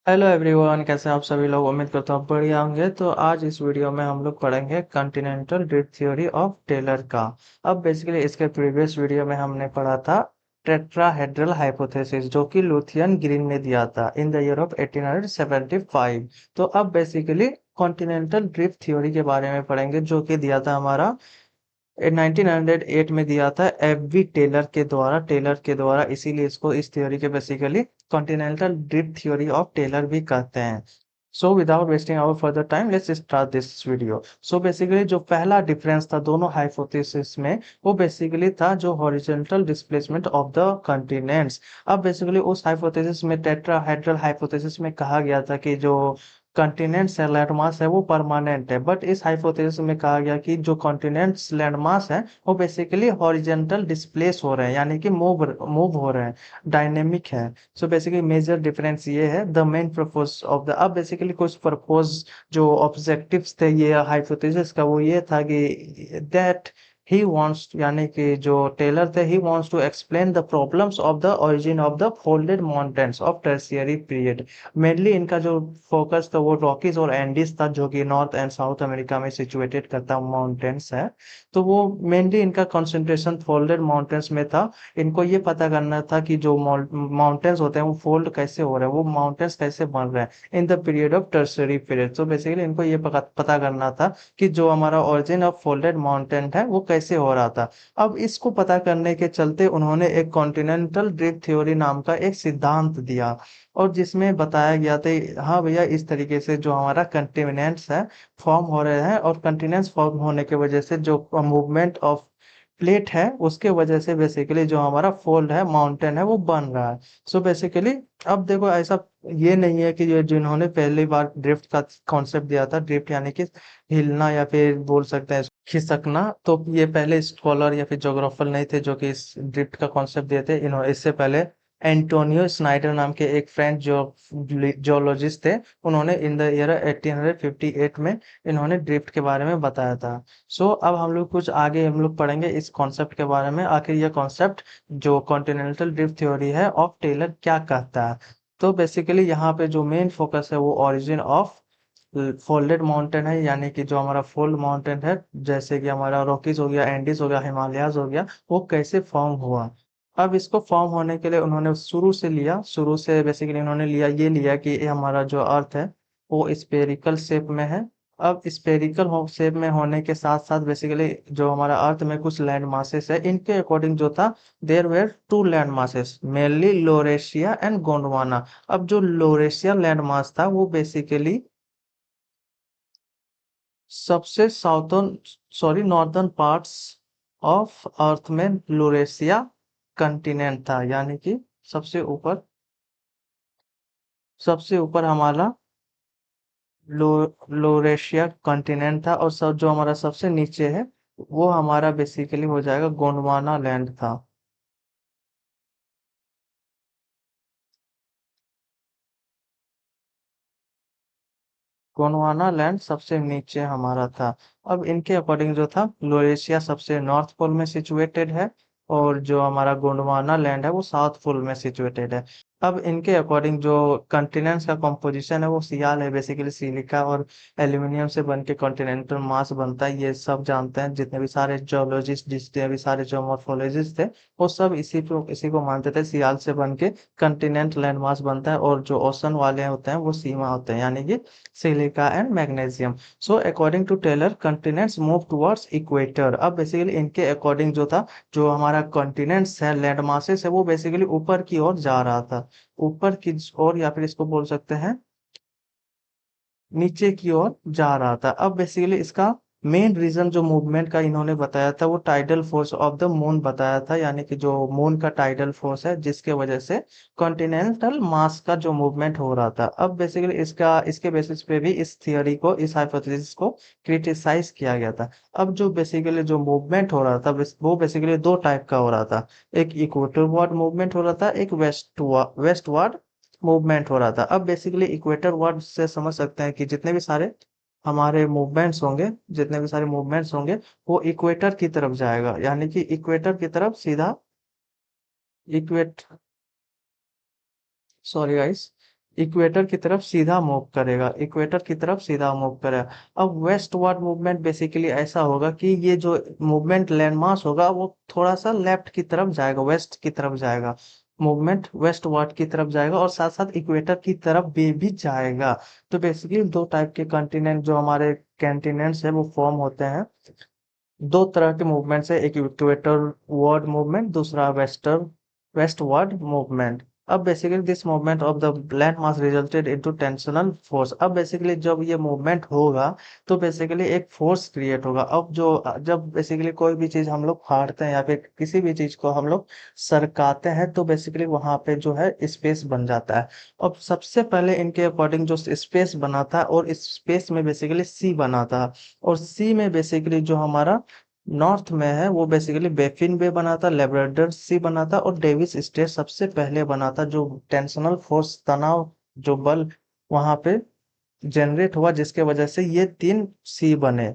Hello everyone, कैसे हैं आप सभी लोग। उम्मीद करता हूँ आप बढ़िया होंगे। तो आज इस वीडियो में हम लोग पढ़ेंगे continental drift theory of Taylor का। अब बेसिकली इसके प्रीवियस वीडियो में हमने पढ़ा था टेट्राहेड्रल हाइपोथेसिस, जो कि लुथियन ग्रीन ने दिया था इन द ईयर ऑफ 1875। तो अब बेसिकली कॉन्टिनेंटल ड्रिफ्ट थ्योरी के बारे में पढ़ेंगे, जो कि दिया था हमारा 1908 में दिया था टेलर के द्वारा। इसीलिए इसको इस थ्योरी के basically continental drift theory of Taylor भी कहते हैं। So without wasting our further time, let's start this video. So basically जो पहला डिफरेंस था दोनों हाइपोथेसिस में, वो बेसिकली था जो horizontal displacement of the continents. अब बेसिकली उस हाइपोथेसिस में, टेट्राहेड्रल हाइपोथेसिस में कहा गया था कि जो कॉन्टिनेंट्स है, लैंडमास है, वो परमानेंट है। बट इस हाइपोथेसिस में कहा गया कि जो कॉन्टिनेंट्स लैंडमास है वो बेसिकली हॉरिजॉन्टल डिस्प्लेस हो रहे हैं, यानी कि मूव मूव हो रहे हैं, डायनेमिक है। सो बेसिकली मेजर डिफरेंस ये है the main purpose of the. अब बेसिकली कुछ प्रपोज जो ऑब्जेक्टिव्स थे ये हाइपोथेसिस का, वो ये था कि दैट ही वांट्स, यानी कि जो टेलर थे, he wants to explain the problems of the origin of the folded mountains of tertiary period. Mainly इनका जो फोकस था वो रॉकीज और एंडीज था, जो कि नॉर्थ एंड साउथ अमेरिका में सिचुएटेड करता माउंटेन्स है। तो वो मेनली इनका कंसंट्रेशन फोल्डेड माउंटेन्स में था। इनको ये पता करना था कि जो माउंटेन्स होते हैं वो फोल्ड कैसे हो रहे हैं, वो माउंटेन्स कैसे बन रहे हैं in the period of tertiary period. तो बेसिकली इनको ये पता करना था कि जो हमारा ओरिजिन ऑफ फोल्डेड माउंटेन है वो कैसे हो रहा था। अब इसको पता करने के चलते उन्होंने एक कॉन्टिनेंटल ड्रिफ्ट थ्योरी नाम का एक सिद्धांत दिया, और जिसमें बताया गया था हाँ भैया, इस तरीके से जो हमारा कंटिनेंट्स है फॉर्म हो रहे हैं, और कंटिनेंट्स फॉर्म होने की वजह से जो मूवमेंट ऑफ प्लेट है उसके वजह से बेसिकली जो हमारा फोल्ड है, माउंटेन है, वो बन रहा है। सो बेसिकली अब देखो, ऐसा ये नहीं है कि ये जिन्होंने पहली बार ड्रिफ्ट का कॉन्सेप्ट दिया था, ड्रिफ्ट यानी कि हिलना या फिर बोल सकते हैं खिसकना, तो ये पहले स्कॉलर या फिर ज्योग्राफर नहीं थे जो कि इस ड्रिफ्ट का कॉन्सेप्ट दिए थे। इन्होंने इससे पहले एंटोनियो स्नाइडर नाम के एक फ्रेंच जियोलॉजिस्ट थे। उन्होंने इन द ईयर 1858 में इन्होंने ड्रिफ्ट के बारे में बताया था। सो अब हम लोग कुछ आगे हम लोग पढ़ेंगे इस कॉन्सेप्ट के बारे में, आखिर ये कॉन्सेप्ट जो कॉन्टिनेंटल ड्रिफ्ट थ्योरी है ऑफ टेलर क्या कहता है। तो बेसिकली यहाँ पे जो मेन फोकस है वो ओरिजिन ऑफ फोल्डेड माउंटेन है, यानी कि जो हमारा फोल्ड माउंटेन है, जैसे कि हमारा रॉकीज हो गया, एंडीज हो गया, हिमालयाज हो गया, वो कैसे फॉर्म हुआ। अब इसको फॉर्म होने के लिए उन्होंने शुरू से बेसिकली उन्होंने लिया कि ये हमारा जो अर्थ है वो स्पेरिकल शेप में है। अब स्पेरिकल शेप में होने के साथ साथ बेसिकली जो हमारा अर्थ में कुछ लैंड मासेस है, इनके अकॉर्डिंग जो था, there were two land masses, mainly Laurasia and Gondwana. अब जो लोरेशिया लैंड मास था वो बेसिकली सबसे southern, sorry, northern parts of earth में लोरेशिया कंटिनेंट था, यानी कि सबसे ऊपर सबसे ऊपर हमारा लो लोरेशिया कॉन्टिनेंट था, और सब जो हमारा सबसे नीचे है वो हमारा बेसिकली हो जाएगा गोंडवाना लैंड था। गोंडवाना लैंड सबसे नीचे हमारा था। अब इनके अकॉर्डिंग जो था, लोरेशिया सबसे नॉर्थ पोल में सिचुएटेड है, और जो हमारा गोंडवाना लैंड है वो साउथ पोल में सिचुएटेड है। अब इनके अकॉर्डिंग जो कॉन्टिनेंट्स का कंपोजिशन है वो सियाल है, बेसिकली सिलिका और एल्यूमिनियम से बन के कॉन्टिनेंटल मास बनता है। ये सब जानते हैं, जितने भी सारे जियोलॉजिस्ट, जितने भी सारे जियोमॉर्फोलॉजिस्ट थे, वो सब इसी को मानते थे, सियाल से बन के कंटिनेंट लैंड मास बनता है, और जो ओशन वाले होते हैं वो सीमा होते हैं, यानी कि silica and magnesium. So according to Taylor, continents move towards equator. अब बेसिकली इनके अकॉर्डिंग जो था, जो हमारा कॉन्टिनेंट्स है, लैंड मासेस है, वो बेसिकली ऊपर की ओर जा रहा था, ऊपर की ओर, या फिर इसको बोल सकते हैं नीचे की ओर जा रहा था। अब बेसिकली इसका मेन रीजन जो मूवमेंट का इन्होंने बताया था वो tidal force of the moon बताया था, यानी कि जो मून का टाइडल फोर्स है जिसके वजह से कॉन्टिनेंटल मास का जो मूवमेंट हो रहा था। अब बेसिकली इसके बेसिस पे भी इस थियरी को, इस हाइपोथेसिस को क्रिटिसाइज किया गया था। अब जो बेसिकली जो मूवमेंट हो रहा था वो बेसिकली दो टाइप का हो रहा था। एक इक्वेटर मूवमेंट हो रहा था, एक वेस्ट मूवमेंट हो रहा था। अब बेसिकली इक्वेटर वर्ड से समझ सकते हैं कि जितने भी सारे मूवमेंट्स होंगे वो इक्वेटर की तरफ जाएगा, यानी कि इक्वेटर की तरफ सीधा, इक्वेट सॉरी गाइस, इक्वेटर की तरफ सीधा मूव करेगा, इक्वेटर की तरफ सीधा मूव करेगा। अब वेस्ट वार्ड मूवमेंट बेसिकली ऐसा होगा कि ये जो मूवमेंट लैंडमास होगा वो थोड़ा सा लेफ्ट की तरफ जाएगा, वेस्ट की तरफ जाएगा, मूवमेंट वेस्ट वार्ड की तरफ जाएगा और साथ साथ इक्वेटर की तरफ भी जाएगा। तो बेसिकली दो टाइप के कॉन्टिनेंट जो हमारे कॉन्टिनेंट्स है वो फॉर्म होते हैं। दो तरह के मूवमेंट है, एक इक्वेटर वर्ड मूवमेंट, दूसरा वेस्ट वर्ड मूवमेंट। अब basically this movement of the land mass resulted into tensional force. अब बेसिकली जब ये मूवमेंट होगा तो बेसिकली एक फोर्स क्रिएट होगा। अब जो जब बेसिकली कोई भी चीज हम लोग फाड़ते हैं या फिर किसी भी चीज को हम लोग सरकाते हैं तो बेसिकली वहां पे जो है स्पेस बन जाता है। अब सबसे पहले इनके अकॉर्डिंग जो स्पेस बना था और इस स्पेस में बेसिकली सी बना था, और सी में बेसिकली जो हमारा नॉर्थ में है वो बेसिकली बेफिन बे बना था, लेब्राडोर सी बना था और डेविस स्ट्रेट सबसे पहले बना था। जो टेंशनल फोर्स, तनाव, जो बल वहां पे जनरेट हुआ जिसके वजह से ये तीन सी बने,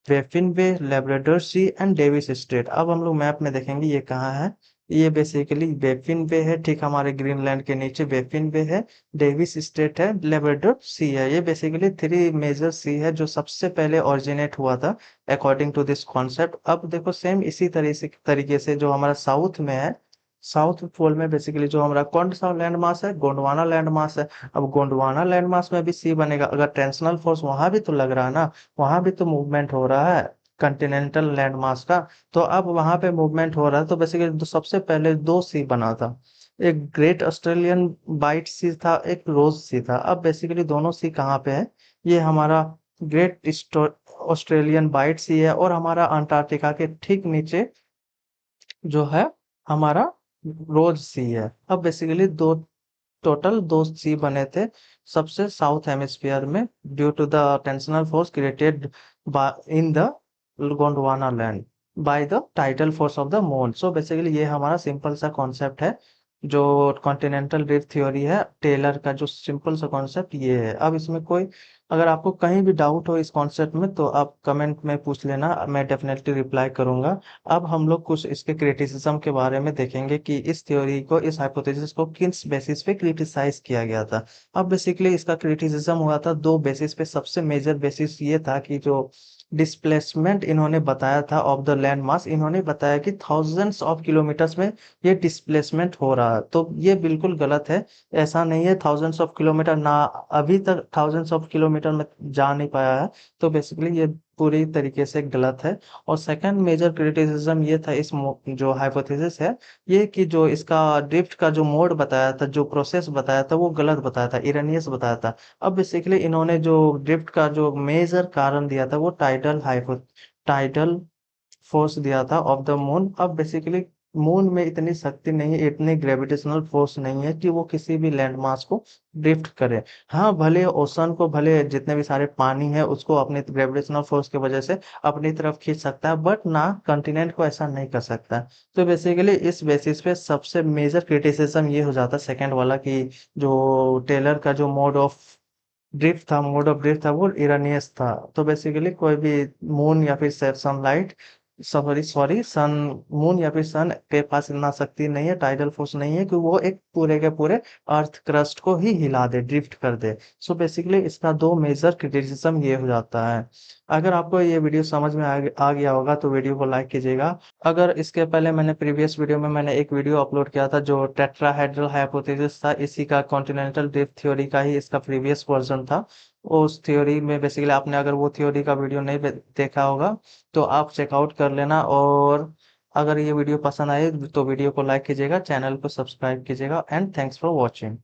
Baffin Bay, Labrador Sea and Davis Strait. अब हम लोग मैप में देखेंगे ये कहाँ है। ये बेसिकली बेफिन बे है, ठीक हमारे ग्रीनलैंड के नीचे बेफिन बे है, डेविस स्ट्रेट है, लेब्राडोर सी है। ये बेसिकली थ्री मेजर सी है जो सबसे पहले ओरिजिनेट हुआ था अकॉर्डिंग टू दिस कॉन्सेप्ट। अब देखो सेम इसी तरीके से जो हमारा साउथ में है, साउथ पोल में बेसिकली जो हमारा कौन सा लैंड मास है, गोंडवाना लैंड मास है। अब गोंडवाना लैंड मास में भी सी बनेगा, अगर टेंशनल फोर्स वहां भी तो लग रहा है ना, वहां भी तो मूवमेंट हो रहा है कंटिनेंटल लैंड मास का। तो अब वहां पे मूवमेंट हो रहा है तो बेसिकली सबसे पहले दो सी बना था, एक ग्रेट ऑस्ट्रेलियन बाइट सी था, एक रोज सी था। अब बेसिकली दोनों सी कहाँ पे है, ये हमारा ग्रेट ऑस्ट्रेलियन बाइट सी है और हमारा अंटार्कटिका के ठीक नीचे जो है हमारा रोज सी है। अब बेसिकली दो, टोटल दो सी बने थे सबसे साउथ हेमिस्फीयर में due to the tensional force created in the Gondwana land by the tidal force of the moon. So basically ये हमारा सिंपल सा कॉन्सेप्ट है जो कॉन्टिनेंटल ड्रिफ्ट थ्योरी है, टेलर का जो सिंपल सा कॉन्सेप्ट ये है। अब इसमें कोई, अगर आपको कहीं भी डाउट हो इस कॉन्सेप्ट में तो आप कमेंट में पूछ लेना, मैं डेफिनेटली रिप्लाई करूंगा। अब हम लोग कुछ इसके क्रिटिसिज्म के बारे में देखेंगे कि इस थ्योरी को, इस हाइपोथेसिस को किस बेसिस पे क्रिटिसाइज किया गया था। अब बेसिकली इसका क्रिटिसिज्म हुआ था दो बेसिस पे। सबसे मेजर बेसिस ये था कि जो डिस्प्लेसमेंट इन्होंने बताया था ऑफ द लैंड मास, इन्होंने बताया कि थाउजेंड्स ऑफ किलोमीटर्स में ये डिस्प्लेसमेंट हो रहा है। तो ये बिल्कुल गलत है, ऐसा नहीं है थाउजेंड्स ऑफ किलोमीटर ना, अभी तक थाउजेंड्स ऑफ किलोमीटर में जा नहीं पाया है। तो बेसिकली ये पूरी तरीके से गलत है। और सेकंड मेजर क्रिटिसिज्म ये था इस जो हाइपोथेसिस है ये, कि जो इसका ड्रिफ्ट का जो मोड बताया था, जो प्रोसेस बताया था वो गलत बताया था, इरेनियस बताया था। अब बेसिकली इन्होंने जो ड्रिफ्ट का जो मेजर कारण दिया था वो टाइडल फोर्स दिया था ऑफ द मून। अब बेसिकली मून में इतनी शक्ति नहीं है, इतनी ग्रेविटेशनल फोर्स नहीं है कि वो किसी भी लैंड मास को ड्रिफ्ट करे। हाँ, भले ओशन को, भले जितने भी सारे पानी है उसको अपने ग्रेविटेशनल फोर्स की वजह से अपनी तरफ खींच सकता है, बट ना कंटिनेंट को ऐसा नहीं कर सकता। तो बेसिकली इस बेसिस पे सबसे मेजर क्रिटिसिज्म ये हो जाता है सेकंड वाला, कि जो टेलर का जो मोड ऑफ ड्रिफ्ट था वो इरानियस था। तो बेसिकली कोई भी मून या फिर सनलाइट, सॉरी सॉरी सन, मून या फिर सन के पास इतना शक्ति नहीं है, टाइडल फोर्स नहीं है कि वो एक पूरे के पूरे अर्थ क्रस्ट को ही हिला दे, ड्रिफ्ट कर दे। सो बेसिकली इसका दो मेजर क्रिटिसिज्म ये हो जाता है। अगर आपको ये वीडियो समझ में आ गया होगा तो वीडियो को लाइक कीजिएगा। अगर इसके पहले मैंने प्रीवियस वीडियो में मैंने एक वीडियो अपलोड किया था जो टेट्राहेड्रल हाइपोथेसिस था, इसी का कॉन्टिनेंटल ड्रिफ्ट थ्योरी का ही इसका प्रीवियस वर्जन था। उस थ्योरी में बेसिकली आपने अगर वो थ्योरी का वीडियो नहीं देखा होगा तो आप चेकआउट कर लेना। और अगर ये वीडियो पसंद आए तो वीडियो को लाइक कीजिएगा, चैनल को सब्सक्राइब कीजिएगा, एंड थैंक्स फॉर वॉचिंग।